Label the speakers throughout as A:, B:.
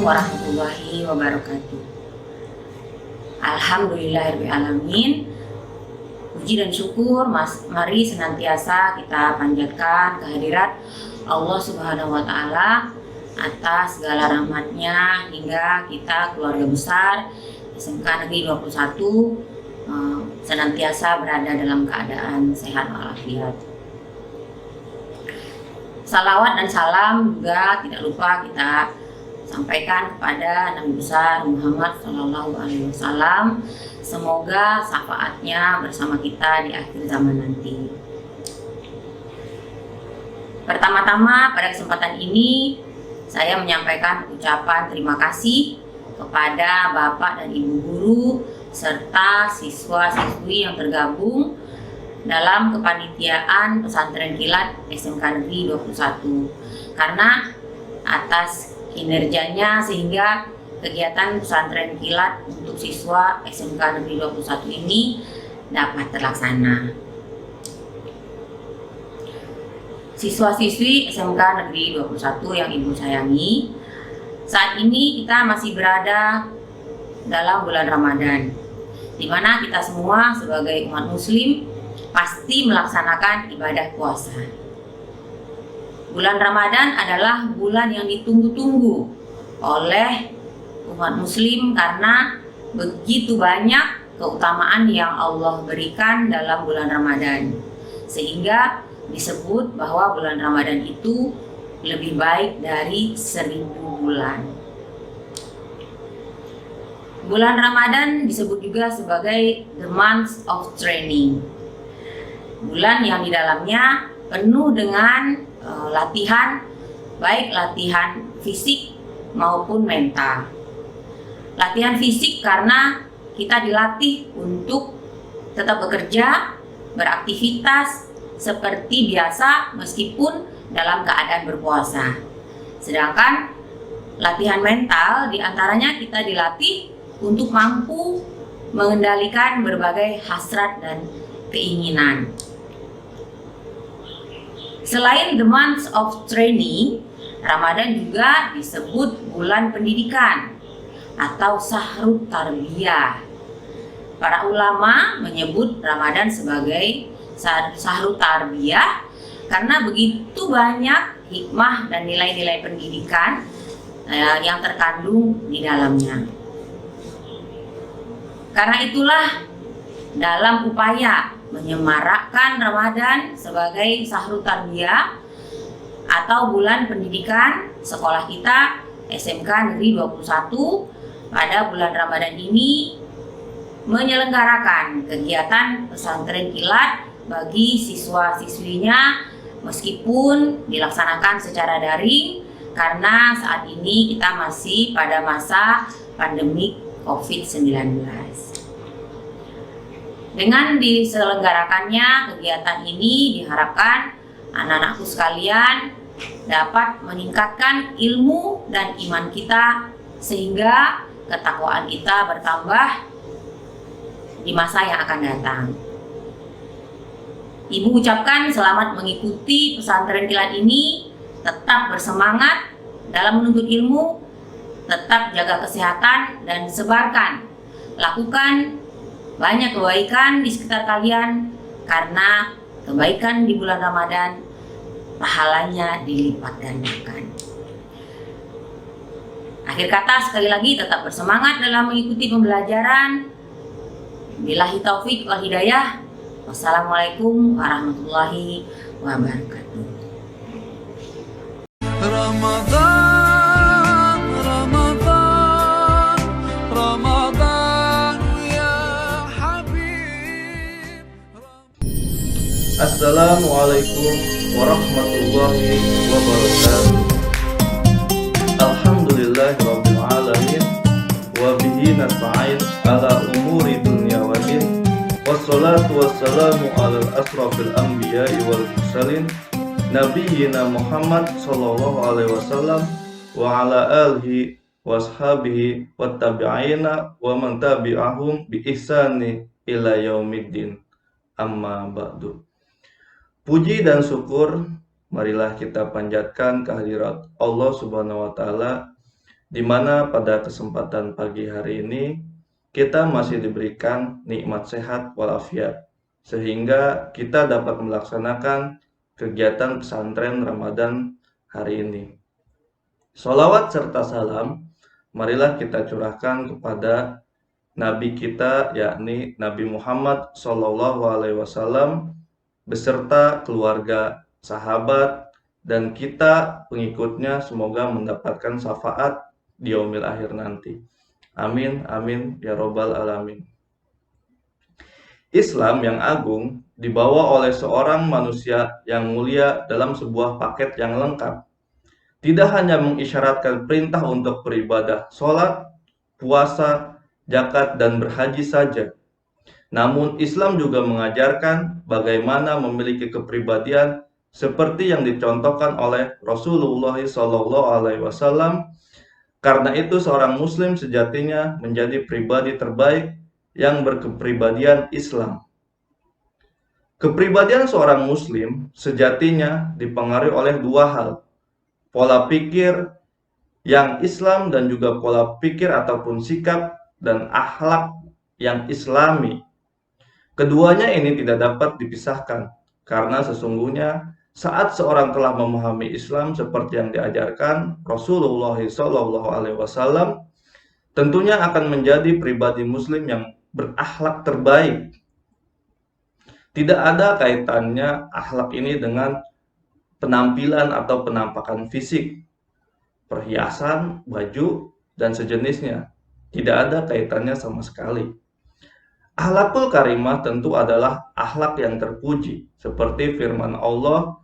A: warahmatullahi wabarakatuh. Alhamdulillahirrahmanirrahim. Puji dan syukur mari senantiasa kita panjatkan kehadirat Allah Subhanahu wa Ta'ala atas segala rahmatnya hingga kita keluarga besar SMK Negeri 21 senantiasa berada dalam keadaan sehat walafiat. Salawat dan salam juga tidak lupa kita sampaikan kepada Nabi besar Muhammad SAW. Semoga syafaatnya bersama kita di akhir zaman nanti. Pertama-tama pada kesempatan ini saya menyampaikan ucapan terima kasih kepada Bapak dan Ibu guru serta siswa-siswi yang tergabung dalam kepanitiaan pesantren kilat SMK Negeri 21 karena atas kinerjanya sehingga kegiatan pesantren kilat untuk siswa SMK Negeri 21 ini dapat terlaksana. Siswa-siswi SMK Negeri 21 yang Ibu sayangi, saat ini kita masih berada dalam bulan Ramadan, di mana kita semua sebagai umat muslim pasti melaksanakan ibadah puasa. Bulan Ramadan adalah bulan yang ditunggu-tunggu oleh umat muslim karena begitu banyak keutamaan yang Allah berikan dalam bulan Ramadan, sehingga disebut bahwa bulan Ramadan itu lebih baik dari 1000 bulan. Bulan Ramadan disebut juga sebagai the month of training, bulan yang di dalamnya penuh dengan latihan, baik latihan fisik maupun mental. Latihan fisik karena kita dilatih untuk tetap bekerja, beraktivitas seperti biasa meskipun dalam keadaan berpuasa. Sedangkan latihan mental diantaranya kita dilatih untuk mampu mengendalikan berbagai hasrat dan keinginan. Selain the month of training, Ramadan juga disebut bulan pendidikan atau Syahrut Tarbiyah. Para ulama menyebut Ramadan sebagai Syahrut Tarbiyah karena begitu banyak hikmah dan nilai-nilai pendidikan yang terkandung di dalamnya. Karena itulah dalam upaya menyemarakkan Ramadan sebagai Syahrut Tarbiyah atau bulan pendidikan, sekolah kita SMK Negeri 21 pada bulan Ramadan ini menyelenggarakan kegiatan pesantren kilat bagi siswa-siswinya meskipun dilaksanakan secara daring karena saat ini kita masih pada masa pandemi COVID-19. Dengan diselenggarakannya kegiatan ini diharapkan anak-anakku sekalian dapat meningkatkan ilmu dan iman kita sehingga ketakwaan kita bertambah di masa yang akan datang. Ibu ucapkan selamat mengikuti pesantren kilat ini, tetap bersemangat dalam menuntut ilmu, tetap jaga kesehatan dan sebarkan, lakukan banyak kebaikan di sekitar kalian karena kebaikan di bulan Ramadan pahalanya dilipat gandakan. Akhir kata sekali lagi tetap bersemangat dalam mengikuti pembelajaran. Billahi taufik wal hidayah. Wassalamualaikum warahmatullahi wabarakatuh.
B: Assalamualaikum warahmatullahi wabarakatuh. Alhamdulillahirabbil alamin wa bihi nasta'in ala umuri dunya wa din. Wassalatu wassalamu ala asrafil anbiya'i wal mursalin nabiyyina Muhammad sallallahu alaihi wasallam wa ala alihi wa ashabihi wa tabi'ina wa man tabi'ahum bi ihsani ila yaumiddin. Amma ba'du. Puji dan syukur marilah kita panjatkan kehadirat Allah Subhanahu wa Ta'ala di mana pada kesempatan pagi hari ini kita masih diberikan nikmat sehat walafiat, sehingga kita dapat melaksanakan kegiatan pesantren Ramadan hari ini. Sholawat serta salam marilah kita curahkan kepada Nabi kita, yakni Nabi Muhammad SAW, beserta keluarga, sahabat, dan kita pengikutnya, semoga mendapatkan syafaat di yaumil akhir nanti. Amin, amin, ya robbal alamin. Islam yang agung dibawa oleh seorang manusia yang mulia dalam sebuah paket yang lengkap. Tidak hanya mengisyaratkan perintah untuk beribadah, sholat, puasa, zakat, dan berhaji saja. Namun Islam juga mengajarkan bagaimana memiliki kepribadian seperti yang dicontohkan oleh Rasulullah SAW. Karena itu seorang muslim sejatinya menjadi pribadi terbaik yang berkepribadian Islam. Kepribadian seorang muslim sejatinya dipengaruhi oleh dua hal: pola pikir yang Islam dan juga pola pikir ataupun sikap dan akhlak yang Islami. Keduanya ini tidak dapat dipisahkan, karena sesungguhnya saat seorang telah memahami Islam seperti yang diajarkan Rasulullah SAW, tentunya akan menjadi pribadi muslim yang berakhlak terbaik. Tidak ada kaitannya akhlak ini dengan penampilan atau penampakan fisik, perhiasan, baju, dan sejenisnya. Tidak ada kaitannya sama sekali. Akhlakul karimah tentu adalah akhlak yang terpuji, seperti firman Allah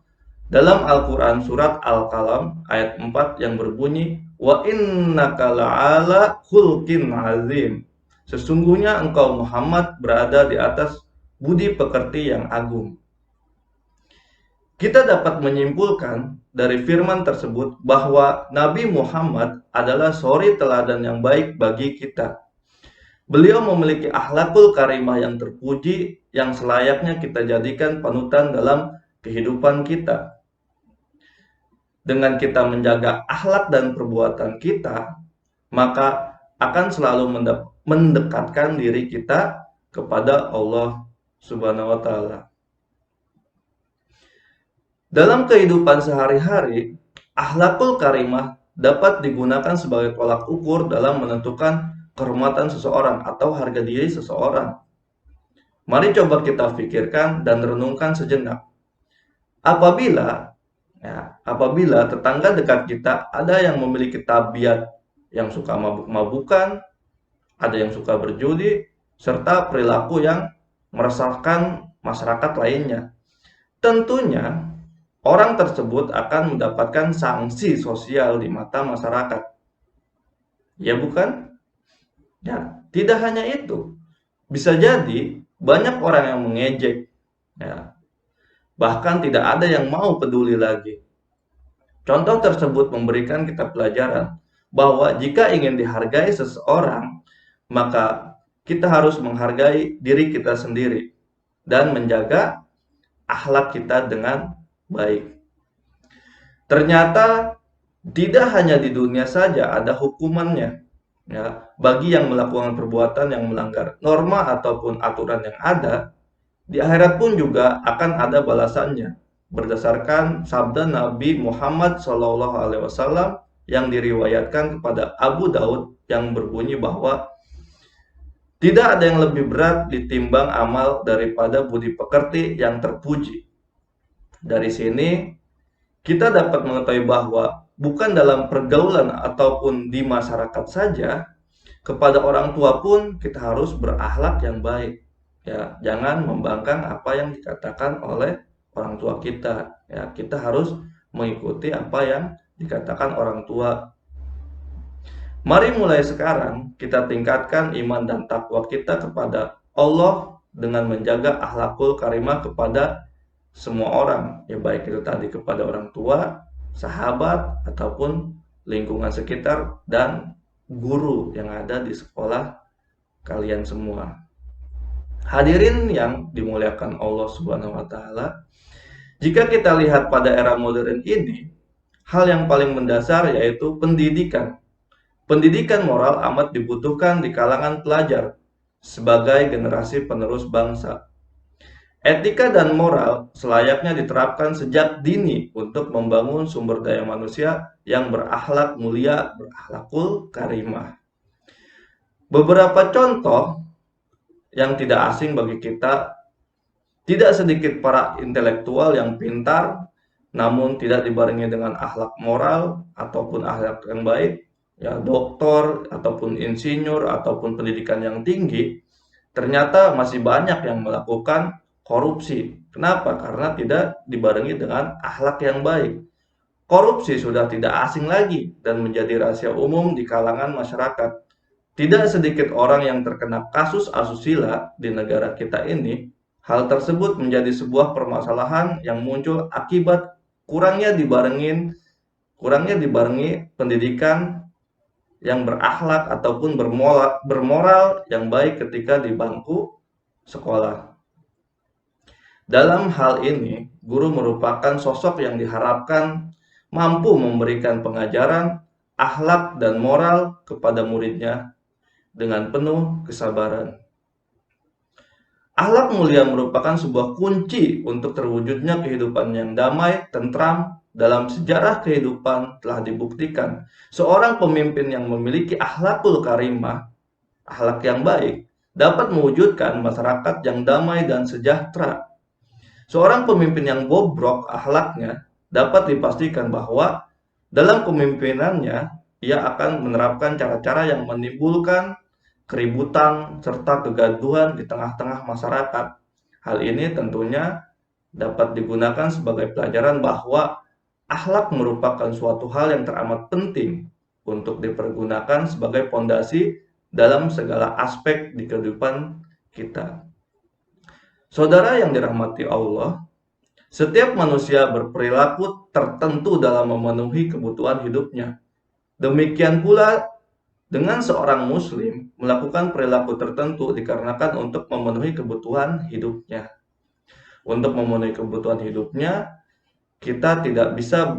B: dalam Al-Quran surat Al-Qalam ayat 4 yang berbunyi, wa innaka la'ala khulqin azim. Sesungguhnya engkau Muhammad berada di atas budi pekerti yang agung. Kita dapat menyimpulkan dari firman tersebut bahwa Nabi Muhammad adalah suri teladan yang baik bagi kita. Beliau memiliki akhlakul karimah yang terpuji yang selayaknya kita jadikan panutan dalam kehidupan kita. Dengan kita menjaga akhlak dan perbuatan kita, maka akan selalu mendekatkan diri kita kepada Allah Subhanahu wa Ta'ala. Dalam kehidupan sehari-hari, akhlakul karimah dapat digunakan sebagai tolak ukur dalam menentukan kehormatan seseorang atau harga diri seseorang. Mari coba kita pikirkan dan renungkan sejenak. Apabila tetangga dekat kita ada yang memiliki tabiat yang suka mabuk-mabukan, ada yang suka berjudi, serta perilaku yang meresahkan masyarakat lainnya, tentunya orang tersebut akan mendapatkan sanksi sosial di mata masyarakat. Ya bukan? Ya, tidak hanya itu. Bisa jadi banyak orang yang mengejek. Ya. Bahkan tidak ada yang mau peduli lagi. Contoh tersebut memberikan kita pelajaran bahwa jika ingin dihargai seseorang, maka kita harus menghargai diri kita sendiri dan menjaga akhlak kita dengan baik. Ternyata tidak hanya di dunia saja ada hukumannya, ya, bagi yang melakukan perbuatan yang melanggar norma ataupun aturan yang ada. Di akhirat pun juga akan ada balasannya berdasarkan sabda Nabi Muhammad SAW yang diriwayatkan kepada Abu Daud yang berbunyi bahwa tidak ada yang lebih berat ditimbang amal daripada budi pekerti yang terpuji. Dari sini kita dapat mengetahui bahwa bukan dalam pergaulan ataupun di masyarakat saja, kepada orang tua pun kita harus berakhlak yang baik. Ya, jangan membangkang apa yang dikatakan oleh orang tua kita. Ya, kita harus mengikuti apa yang dikatakan orang tua. Mari mulai sekarang kita tingkatkan iman dan takwa kita kepada Allah dengan menjaga akhlakul karimah kepada semua orang, ya baik itu tadi kepada orang tua, sahabat, ataupun lingkungan sekitar dan guru yang ada di sekolah kalian semua. Hadirin yang dimuliakan Allah Subhanahu wa Ta'ala, jika kita lihat pada era modern ini, hal yang paling mendasar yaitu pendidikan. Pendidikan moral amat dibutuhkan di kalangan pelajar sebagai generasi penerus bangsa. Etika dan moral selayaknya diterapkan sejak dini untuk membangun sumber daya manusia yang berakhlak mulia, berakhlakul karimah. Beberapa contoh yang tidak asing bagi kita, tidak sedikit para intelektual yang pintar namun tidak dibarengi dengan akhlak moral ataupun akhlak yang baik, ya doktor ataupun insinyur ataupun pendidikan yang tinggi, ternyata masih banyak yang melakukan korupsi. Kenapa? Karena tidak dibarengi dengan akhlak yang baik. Korupsi sudah tidak asing lagi dan menjadi rahasia umum di kalangan masyarakat. Tidak sedikit orang yang terkena kasus asusila di negara kita ini. Hal tersebut menjadi sebuah permasalahan yang muncul akibat kurangnya dibarengi pendidikan yang berakhlak ataupun bermoral yang baik ketika di bangku sekolah. Dalam hal ini, guru merupakan sosok yang diharapkan mampu memberikan pengajaran, akhlak, dan moral kepada muridnya dengan penuh kesabaran. Akhlak mulia merupakan sebuah kunci untuk terwujudnya kehidupan yang damai, tentram. Dalam sejarah kehidupan telah dibuktikan, seorang pemimpin yang memiliki akhlakul karimah, akhlak yang baik, dapat mewujudkan masyarakat yang damai dan sejahtera. Seorang pemimpin yang bobrok akhlaknya dapat dipastikan bahwa dalam kepemimpinannya ia akan menerapkan cara-cara yang menimbulkan keributan serta kegaduhan di tengah-tengah masyarakat. Hal ini tentunya dapat digunakan sebagai pelajaran bahwa akhlak merupakan suatu hal yang teramat penting untuk dipergunakan sebagai fondasi dalam segala aspek di kehidupan kita. Saudara yang dirahmati Allah, setiap manusia berperilaku tertentu dalam memenuhi kebutuhan hidupnya. Demikian pula dengan seorang muslim melakukan perilaku tertentu dikarenakan untuk memenuhi kebutuhan hidupnya. Untuk memenuhi kebutuhan hidupnya, kita tidak bisa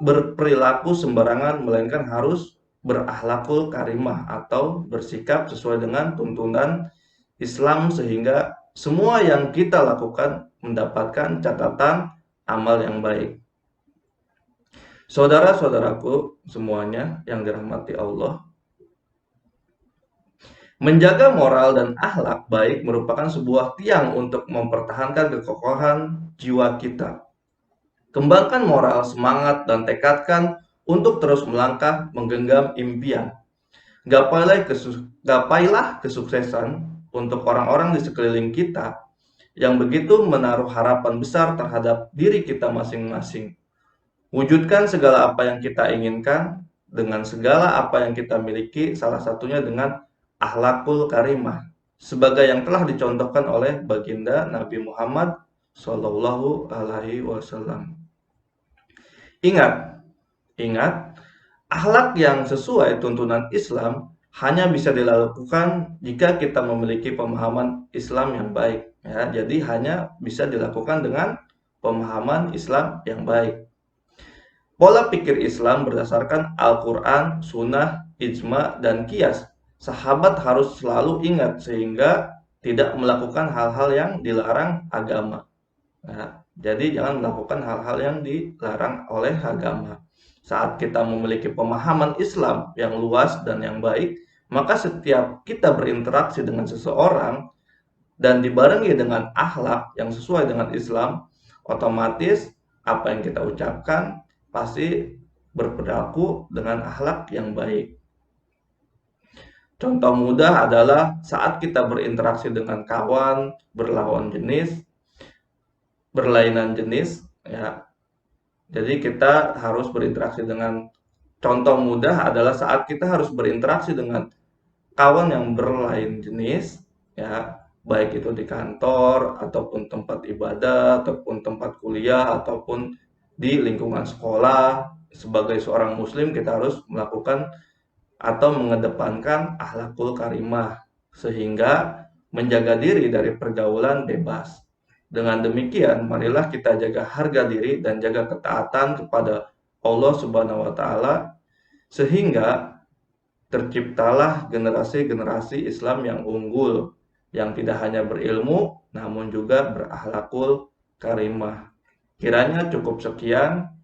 B: berperilaku sembarangan, melainkan harus berakhlakul karimah atau bersikap sesuai dengan tuntunan Islam sehingga semua yang kita lakukan mendapatkan catatan amal yang baik. Saudara-saudaraku semuanya yang dirahmati Allah, menjaga moral dan akhlak baik merupakan sebuah tiang untuk mempertahankan kekokohan jiwa kita. Kembangkan moral, semangat, dan tekadkan untuk terus melangkah menggenggam impian. Gapailah kesuksesan untuk orang-orang di sekeliling kita yang begitu menaruh harapan besar terhadap diri kita masing-masing. Wujudkan segala apa yang kita inginkan dengan segala apa yang kita miliki, salah satunya dengan akhlakul karimah, sebagai yang telah dicontohkan oleh baginda Nabi Muhammad Shallallahu Alaihi Wasallam. Ingat, akhlak yang sesuai tuntunan Islam hanya bisa dilakukan jika kita memiliki pemahaman Islam yang baik. Ya, jadi hanya bisa dilakukan dengan pemahaman Islam yang baik. Pola pikir Islam berdasarkan Al-Quran, Sunnah, Ijma, dan Qiyas. Sahabat harus selalu ingat sehingga tidak melakukan hal-hal yang dilarang agama. Nah, jadi jangan melakukan hal-hal yang dilarang oleh agama. Saat kita memiliki pemahaman Islam yang luas dan yang baik, maka setiap kita berinteraksi dengan seseorang dan dibarengi dengan akhlak yang sesuai dengan Islam, otomatis apa yang kita ucapkan pasti berperilaku dengan akhlak yang baik. Contoh mudah adalah saat kita berinteraksi dengan kawan berlainan jenis, ya. Jadi kita harus berinteraksi dengan, contoh mudah adalah saat kita harus berinteraksi dengan kawan yang berlain jenis, ya, baik itu di kantor ataupun tempat ibadah ataupun tempat kuliah ataupun di lingkungan sekolah. Sebagai seorang muslim kita harus melakukan atau mengedepankan akhlakul karimah sehingga menjaga diri dari pergaulan bebas. Dengan demikian, marilah kita jaga harga diri dan jaga ketaatan kepada Allah Subhanahu wa taala sehingga terciptalah generasi-generasi Islam yang unggul, yang tidak hanya berilmu, namun juga berakhlakul karimah. Kiranya cukup sekian.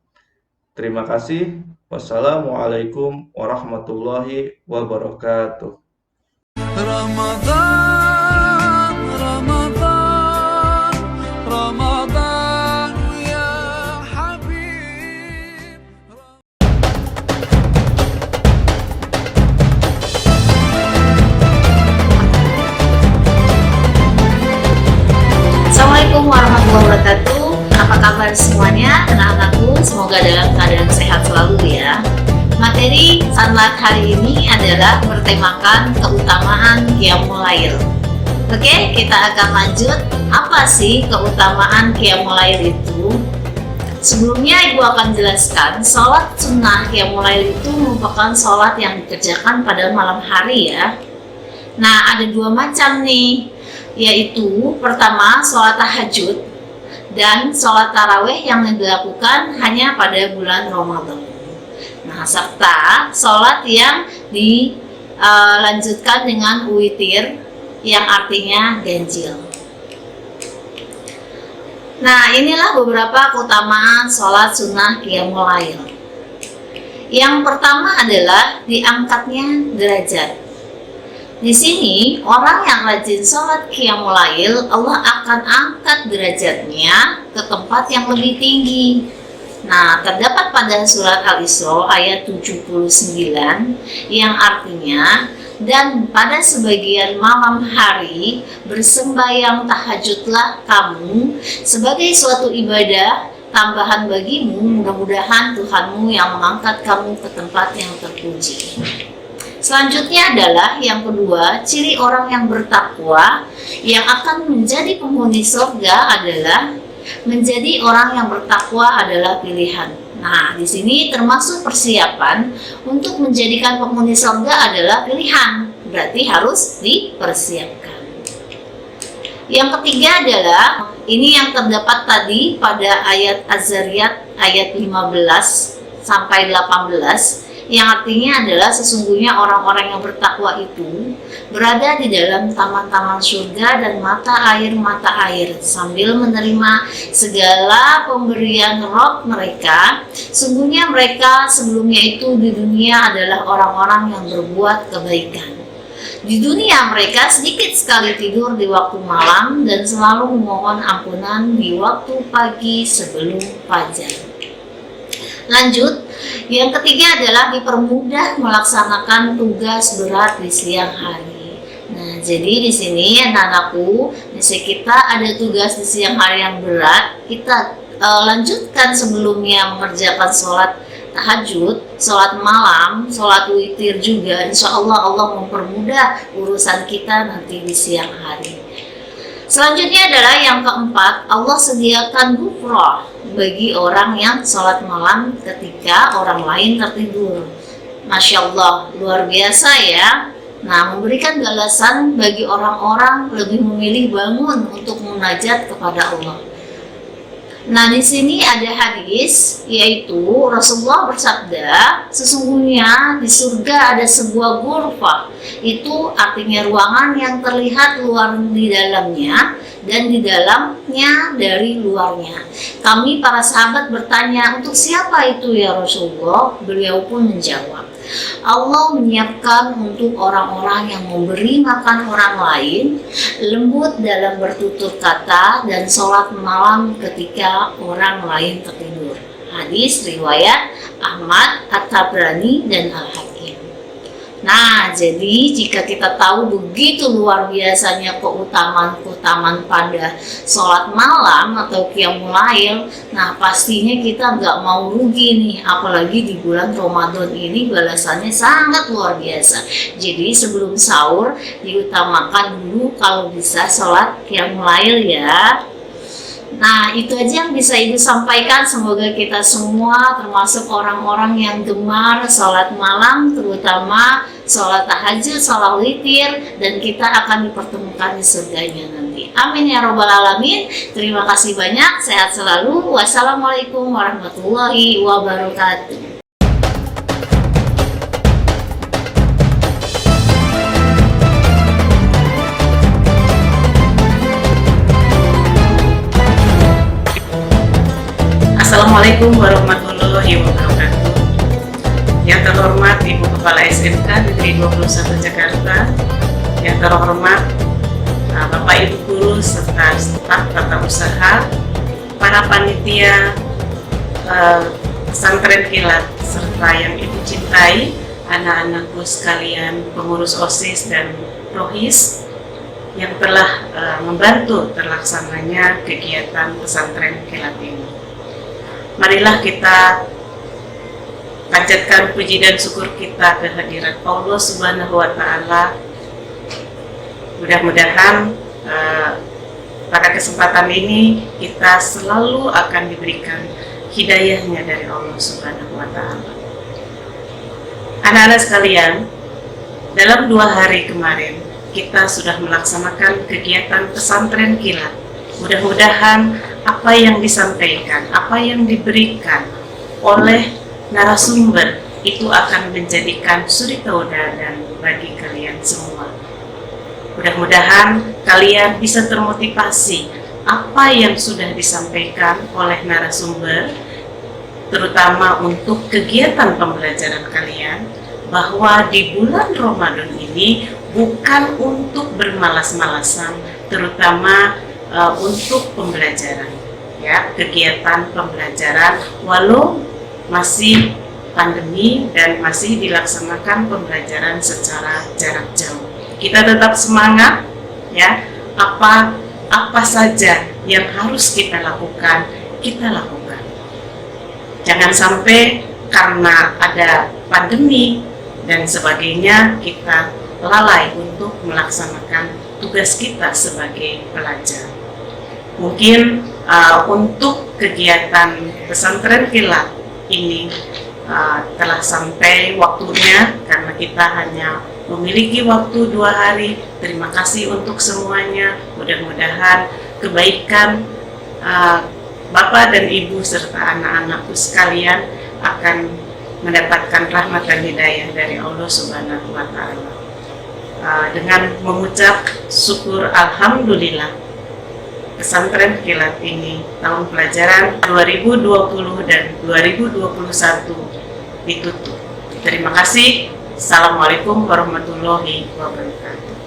B: Terima kasih. Wassalamualaikum warahmatullahi wabarakatuh.
C: Ramadan, Ramadan, Ramadan ya Habib.
A: Assalamualaikum warahmatullahi wabarakatuh. Apa kabar semuanya, anak-anakku? Semoga dalam keadaan sehat selalu ya. Materi sanlat hari ini adalah bertemakan keutamaan Qiyamul Lail. Oke, kita akan lanjut. Apa sih keutamaan Qiyamul Lail itu? Sebelumnya Ibu akan jelaskan, sholat sunnah Qiyamul Lail itu merupakan sholat yang dikerjakan pada malam hari ya. Nah, ada dua macam nih, yaitu pertama sholat tahajud dan sholat tarawih yang dilakukan hanya pada bulan Ramadan. Nah, serta sholat yang dilanjutkan dengan witir yang artinya ganjil. Nah, inilah beberapa keutamaan sholat sunnah Qiyamul Lail. Yang pertama adalah diangkatnya derajat. Di sini, orang yang rajin sholat Qiyamul Lail, Allah akan angkat derajatnya ke tempat yang lebih tinggi. Nah, terdapat pada surat Al-Isra ayat 79 yang artinya, dan pada sebagian malam hari bersembahyang tahajudlah kamu sebagai suatu ibadah tambahan bagimu, mudah-mudahan Tuhanmu yang mengangkat kamu ke tempat yang terpuji. Selanjutnya adalah yang kedua, ciri orang yang bertakwa yang akan menjadi penghuni surga adalah menjadi orang yang bertakwa adalah pilihan. Nah, di sini termasuk persiapan untuk menjadikan penghuni surga adalah pilihan. Berarti harus dipersiapkan. Yang ketiga adalah ini yang terdapat tadi pada ayat Az-Zariyat ayat 15 sampai 18. Yang artinya adalah sesungguhnya orang-orang yang bertakwa itu berada di dalam taman-taman surga dan mata air sambil menerima segala pemberian Rabb mereka. Sungguhnya mereka sebelumnya itu di dunia adalah orang-orang yang berbuat kebaikan. Di dunia mereka sedikit sekali tidur di waktu malam dan selalu memohon ampunan di waktu pagi sebelum fajar. Lanjut, yang ketiga adalah dipermudah melaksanakan tugas berat di siang hari. Nah, jadi di sini anak-anakku, misalnya kita ada tugas di siang hari yang berat, kita lanjutkan sebelumnya mengerjakan sholat tahajud, sholat malam, sholat witir juga. Insya Allah Allah mempermudah urusan kita nanti di siang hari. Selanjutnya adalah yang keempat, Allah sediakan ghufrah bagi orang yang sholat malam ketika orang lain tertidur. Masya Allah, luar biasa ya. Nah, memberikan balasan bagi orang-orang lebih memilih bangun untuk munajat kepada Allah. Nah, di sini ada hadis, yaitu Rasulullah bersabda, sesungguhnya di surga ada sebuah ghurfah. Itu artinya ruangan yang terlihat luar di dalamnya dan di dalamnya dari luarnya. Kami para sahabat bertanya, untuk siapa itu ya Rasulullah? Beliau pun menjawab, Allah menyiapkan untuk orang-orang yang memberi makan orang lain, lembut dalam bertutur kata, dan sholat malam ketika orang lain tertidur. Hadis riwayat Ahmad, At-Tabrani, dan Al-Hakim. Nah, jadi jika kita tahu begitu luar biasanya keutamaan pada sholat malam atau Qiyamul Lail, nah pastinya kita nggak mau rugi nih, apalagi di bulan Ramadan ini balasannya sangat luar biasa. Jadi sebelum sahur diutamakan dulu kalau bisa sholat Qiyamul Lail ya. Nah, itu aja yang bisa Ibu sampaikan. Semoga kita semua termasuk orang-orang yang gemar sholat malam, terutama sholat tahajud, sholat witir, dan kita akan dipertemukan di surganya nanti. Amin ya robbal alamin. Terima kasih banyak, sehat selalu. Wassalamualaikum warahmatullahi wabarakatuh.
D: Assalamualaikum warahmatullahi wabarakatuh. Yang terhormat Ibu Kepala SMK Negeri 21 Jakarta, yang terhormat Bapak Ibu Guru serta staf tata usaha, para panitia pesantren kilat, serta yang Ibu cintai, anak-anakku sekalian, pengurus OSIS dan Rohis yang telah membantu terlaksananya kegiatan pesantren kilat ini. Marilah kita panjatkan puji dan syukur kita kehadirat Allah Subhanahu wa Ta'ala. Mudah-mudahan pada kesempatan ini kita selalu akan diberikan hidayahnya dari Allah Subhanahu wa Ta'ala. Anak-anak sekalian, dalam 2 hari kemarin kita sudah melaksanakan kegiatan pesantren kilat. Mudah-mudahan apa yang disampaikan, apa yang diberikan oleh narasumber itu akan menjadikan suri tauladan bagi kalian semua. Mudah-mudahan kalian bisa termotivasi apa yang sudah disampaikan oleh narasumber, terutama untuk kegiatan pembelajaran kalian, bahwa di bulan Ramadan ini bukan untuk bermalas-malasan, terutama untuk pembelajaran, ya, kegiatan pembelajaran walau masih pandemi dan masih dilaksanakan pembelajaran secara jarak jauh. Kita tetap semangat, ya. Apa saja yang harus kita lakukan, kita lakukan. Jangan sampai karena ada pandemi dan sebagainya kita lalai untuk melaksanakan tugas kita sebagai pelajar. Mungkin untuk kegiatan pesantren kilat ini telah sampai waktunya, karena kita hanya memiliki waktu 2 hari. Terima kasih untuk semuanya. Mudah-mudahan kebaikan Bapak dan Ibu serta anak-anakku sekalian akan mendapatkan rahmat dan hidayah dari Allah Subhanahu wa Ta'ala. Dengan mengucap syukur alhamdulillah, pesantren kilat ini tahun pelajaran 2020 dan 2021 ditutup. Terima kasih. Assalamualaikum warahmatullahi wabarakatuh.